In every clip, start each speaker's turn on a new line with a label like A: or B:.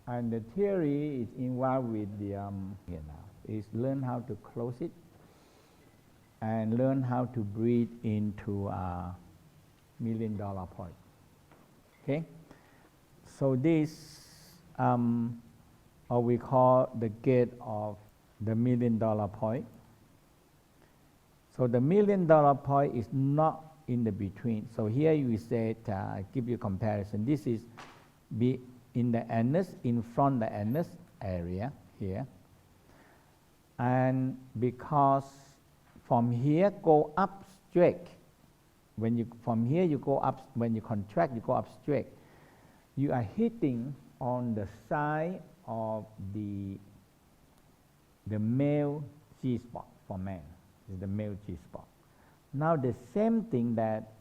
A: And the theory is involved with the is learn how to close it and learn how to breathe into a $1 million point. Okay, so this or we call the gate of the $1 million point. So the $1 million point is not in the between. So here you say, give you comparison. This is be in the anus, in front the anus area here. And because from here go up straight, when you from here you go up, when you contract you go up straight, you are hitting on the side of the male G-spot for man, is the male G-spot. Now the same thing that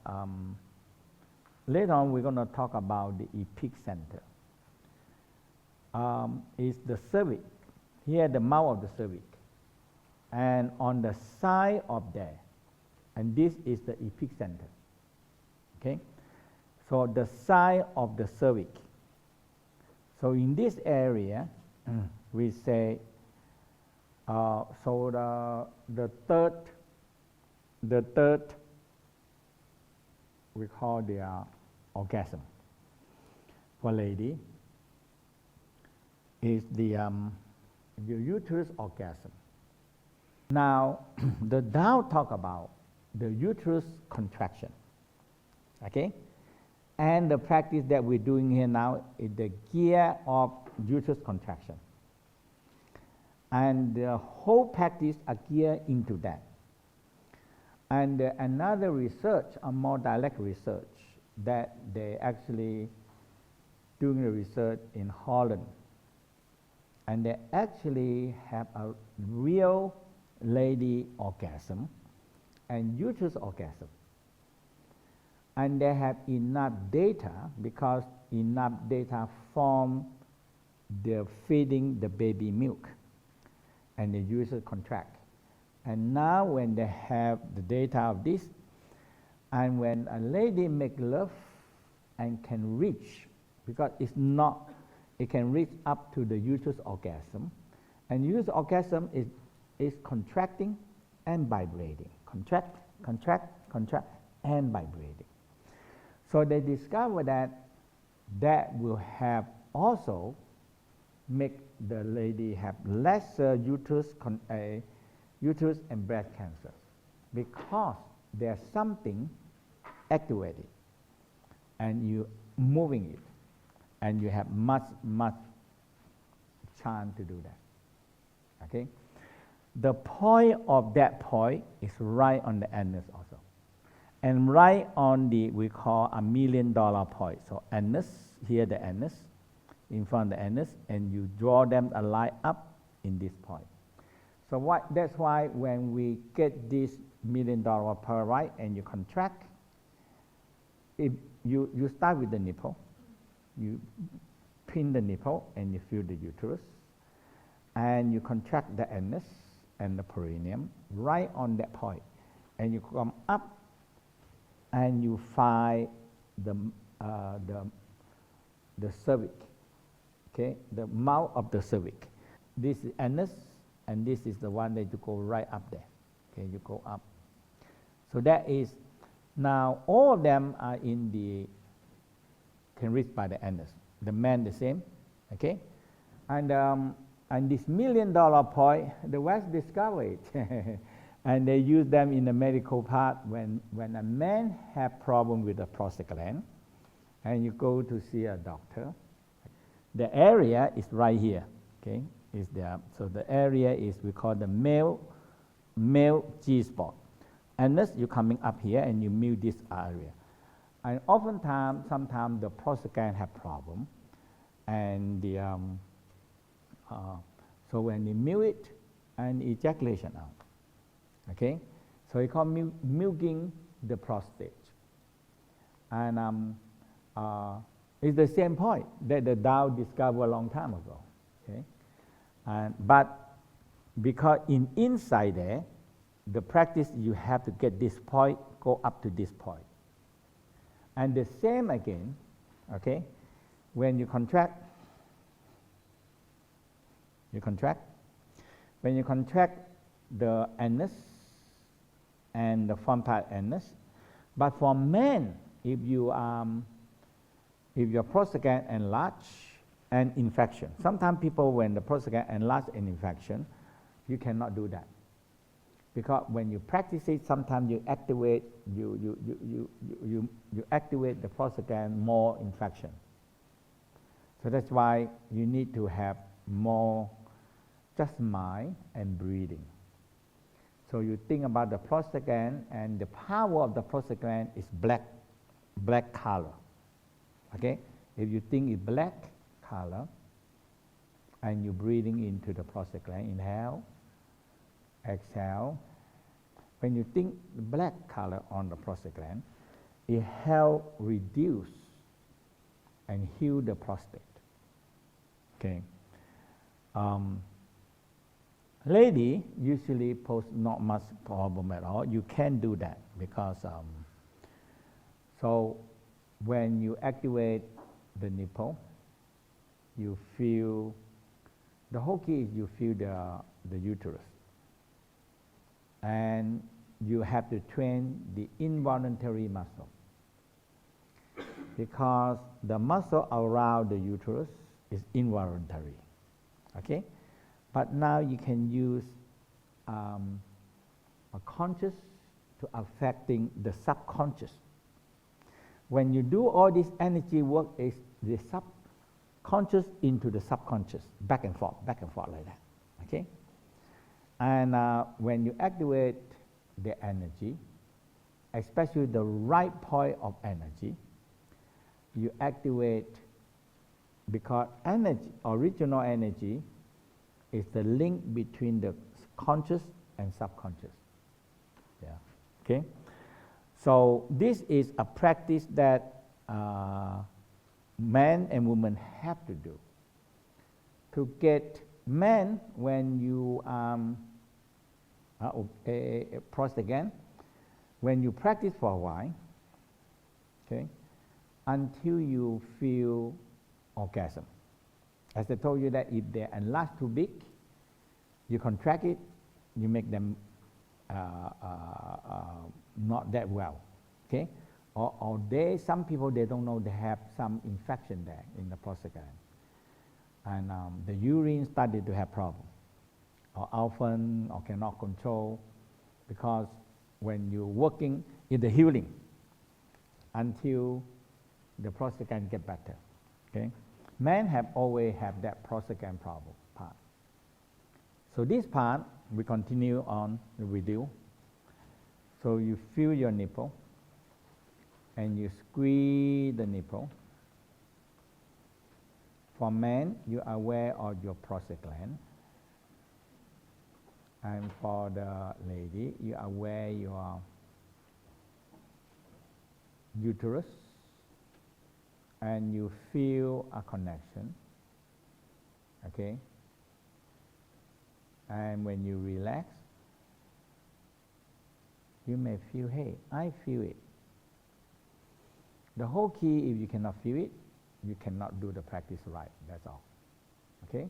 A: later on we're going to talk about the epicenter. Is the cervix, here the mouth of the cervix, and on the side of there, and this is the epicenter. Okay, so the side of the cervix. So in this area, we say, so the third we call the orgasm for lady is the uterus orgasm. Now, the Tao talk about the uterus contraction, okay? And the practice that we're doing here now is the gear of uterus contraction. And the whole practice are geared into that. And another research, a more direct research, that they actually doing the research in Holland. And they actually have a real lady orgasm and uterus orgasm. And they have enough data, because enough data from the feeding the baby milk and the uterus contract. And now when they have the data of this, and when a lady make love and can reach, because it's not, it can reach up to the uterus orgasm, and uterus orgasm is contracting and vibrating, contract, contract, contract, and vibrating. So they discover that that will have also make the lady have lesser uterus and breast cancers, because there's something activated and you moving it, and you have much chance to do that. Okay, the point of that point is right on the anus also, and right on the we call $1 million point. So anus, here the anus, in front of the anus, and you draw them a line up in this point. So that's why when we get this $1 million per right and you contract, if you start with the nipple, you pin the nipple and you feel the uterus, and you contract the anus and the perineum right on that point, and you come up and you find the cervix, okay, the mouth of the cervix. This is anus, and this is the one that you go right up there. Okay, you go up. So that is, now all of them are in the, can reach by the anus. The man the same, okay? And this $1 million point, the West discovered it. And they use them in the medical part when a man have problem with the prostate gland, and you go to see a doctor. The area is right here, okay? Is there? So the area is, we call the male G-spot. Unless you're coming up here and you mute this area. And oftentimes, sometimes the prostate gland have problem, and the so when you mute it, and ejaculation out, okay? So we call milking the prostate. And it's the same point that the Tao discovered a long time ago, okay? But because inside there, the practice, you have to get this point, go up to this point. And the same again, okay? When you contract, You contract. When you contract the anus and the front part anus, but for men, if your prostate gland enlarge and infection, sometimes people when the prostate gland enlarge and infection, you cannot do that. Because when you practice it, sometimes you activate you activate the prostate gland more infection. So that's why you need to have more just mind and breathing. So you think about the prostate gland, and the power of the prostate gland is black color. Okay, if you think it's black color, and you're breathing into the prostate gland, inhale, exhale. When you think black color on the prostate gland, it helps reduce and heal the prostate. Okay. Lady usually pose not much problem at all. You can do that because so when you activate the nipple, you feel the whole key is you feel the uterus, and you have to train the involuntary muscle because the muscle around the uterus is involuntary. Okay. But now you can use a conscious to affecting the subconscious. When you do all this energy work, is the subconscious into the subconscious, back and forth like that. Okay. And when you activate the energy, especially the right point of energy, you activate because energy, original energy, is the link between the conscious and subconscious. Yeah. Okay. So this is a practice that men and women have to do. To get men, when you prostate gland, when you practice for a while, okay, until you feel orgasm. As I told you that if they enlarge too big, you contract it, you make them not that well, okay? Or some people, they don't know they have some infection there in the prostate gland. And the urine started to have problem, or often, or cannot control, because when you're working in the healing until the prostate gland get better, okay? Men have always have that prostate gland problem part. So this part, we continue on the video. So you feel your nipple, and you squeeze the nipple. For men, you are aware of your prostate gland. And for the lady, you are aware your uterus, and you feel a connection, okay? And when you relax, you may feel, hey, I feel it. The whole key, if you cannot feel it, you cannot do the practice right, that's all, okay?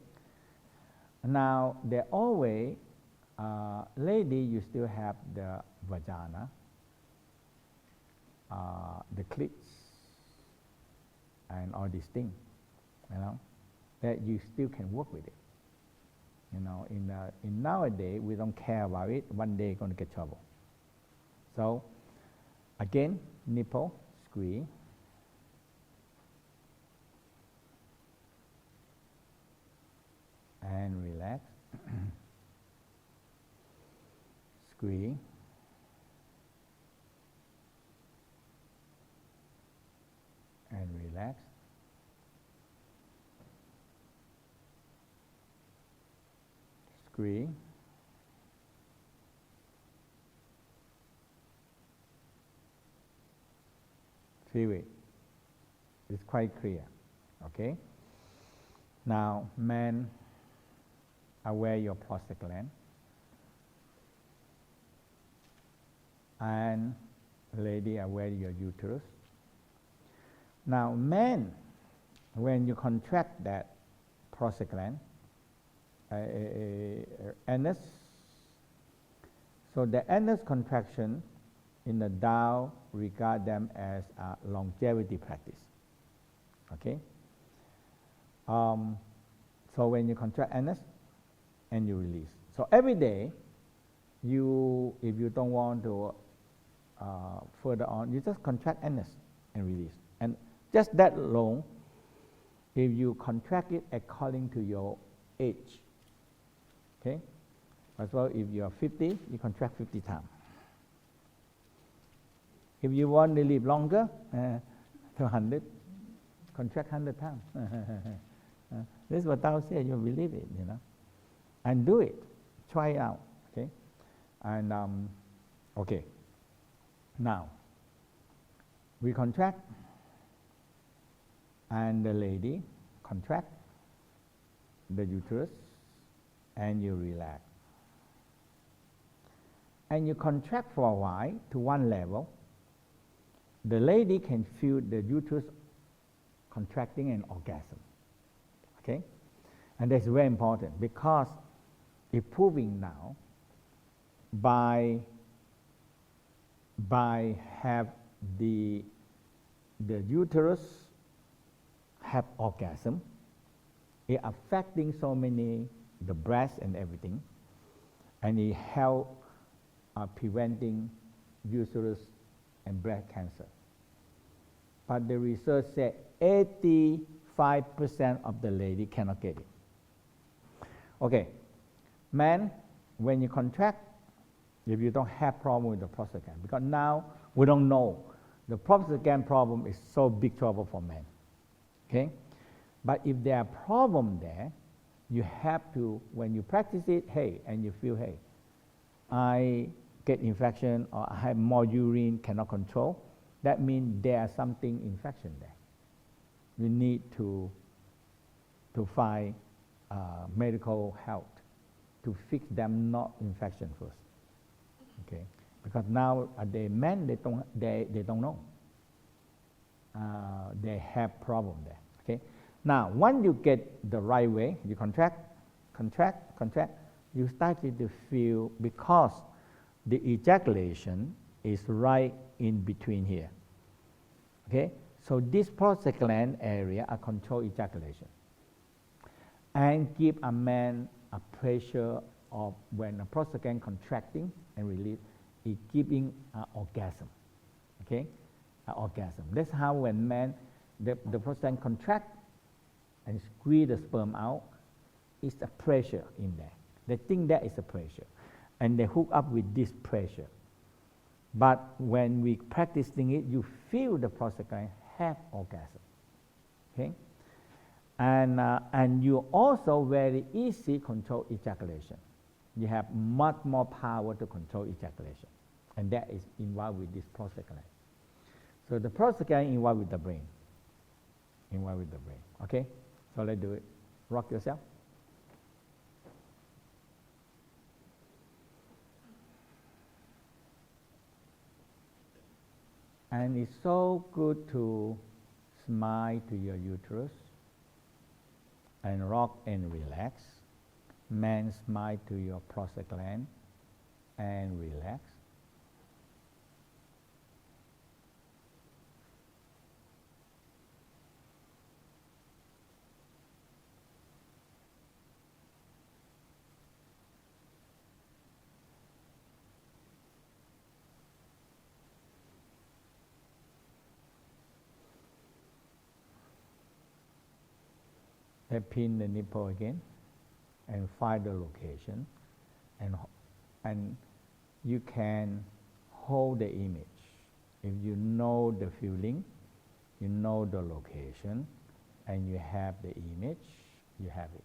A: Now, there always, lady, you still have the vagina, the clits, and all these things, that you still can work with it. In nowadays, we don't care about it. One day, you're going to get trouble. So, again, nipple, squeeze. And relax. Squeeze. And relax. Squeeze. Feel it. It's quite clear. Okay? Now, man, aware your prostate gland. And lady, aware your uterus. Now, men, when you contract that prostate gland, anus. So the anus contraction in the Tao regard them as a longevity practice. Okay. So when you contract anus and you release. So every day, if you don't want to further on, you just contract anus and release. And just that long, if you contract it according to your age. Okay. As well, if you are 50, you contract 50 times. If you want to live longer, 200, contract 100 times. This is what Tao says, you believe it, and do it, try it out, okay? And, okay, now, we contract, and the lady contract the uterus, and you relax. And you contract for a while to one level. The lady can feel the uterus contracting and orgasm. Okay? And that's very important because it's proving now by have the uterus have orgasm, it affecting so many, the breast and everything, and it help preventing uterus and breast cancer. But the research said 85% of the lady cannot get it. Okay, man, when you contract, if you don't have problem with the prostate gland, because now we don't know, the prostate gland problem is so big trouble for men. Okay, but if there are problem there, you have to, when you practice it, hey, and you feel, hey, I get infection or I have more urine, cannot control, that means there's something infection there. You need to find medical help to fix them, not infection first. Okay, because now the men they don't know. They have problem there. Okay, now once you get the right way, you contract, you started to feel, because the ejaculation is right in between here. Okay, so this prostate gland area are control ejaculation and give a man a pressure of when the prostate gland contracting and release, it giving an orgasm. Okay, an orgasm. That's how when man the prostate gland contract and squeeze the sperm out, it's a pressure in there. They think that is a pressure, and they hook up with this pressure. But when we practicing it, you feel the prostate gland have orgasm. Okay, and you also very easy control ejaculation. You have much more power to control ejaculation, and that is involved with this prostate gland. So the prostate gland involved with the brain. Involved with the brain. Okay, so let's do it. Rock yourself. And it's so good to smile to your uterus and rock and relax. Man, smile to your prostate gland and relax. Pin the nipple again and find the location, and you can hold the image. If you know the feeling, you know the location, and you have the image, you have it.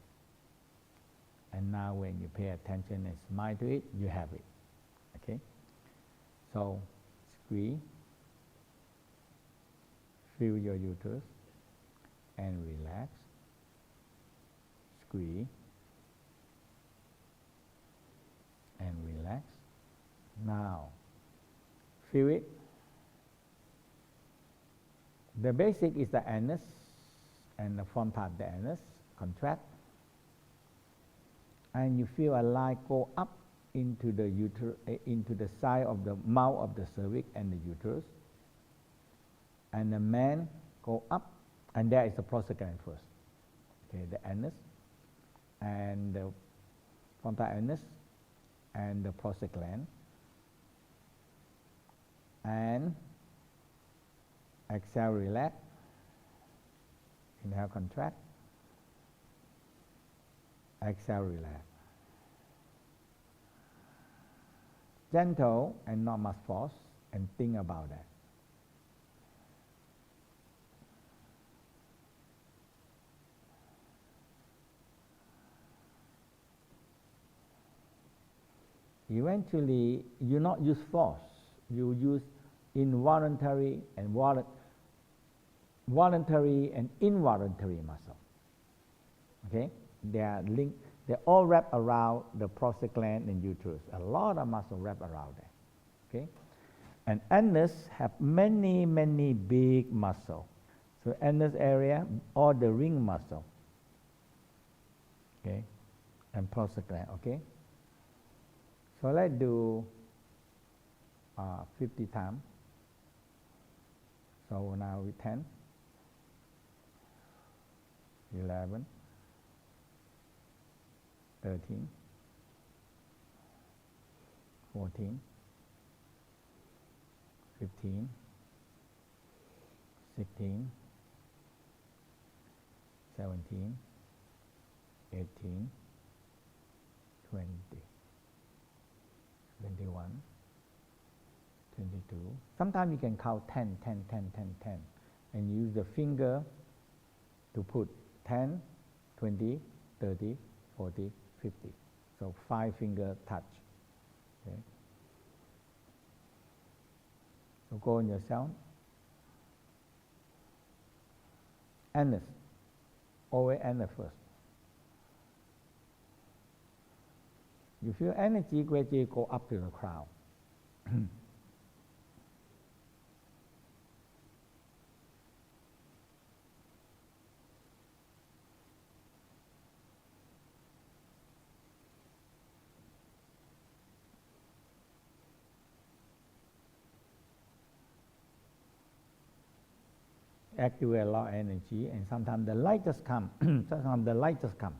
A: And now when you pay attention and smile to it, you have it. Okay? So squeeze, feel your uterus, and relax. Squeeze and relax. Now, feel it. The basic is the anus and the front part of the anus, contract and you feel a line go up into the into the side of the mouth of the cervix and the uterus, and the man go up, and there is the prostaglandin first. Okay, the anus and the frontal anus and the prostaglandin, and exhale, relax. Inhale, contract. Exhale, relax. Gentle and not much force, and think about that. Eventually, you not use force, you use involuntary and voluntary and involuntary muscle. Okay, they are linked. They all wrap around the prostaglandin and uterus. A lot of muscle wrap around there. Okay, and anus have many big muscle. So anus area, all the ring muscle. Okay, and prostaglandin. Okay. So let's do 50 times. So now we 10, 11, 13, 14, 15, 16, 17, 18, 20. 21, 22. Sometimes you can count 10, 10, 10, 10, 10, and use the finger to put 10, 20, 30, 40, 50. So 5 finger touch. Okay. So go on yourself. Anus. Always anus first. You feel energy gradually go up to the crown. Activate a lot of energy, and sometimes the light just come. Sometimes the light just come.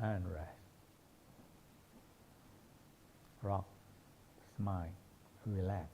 A: And rest. Rock, smile, relax.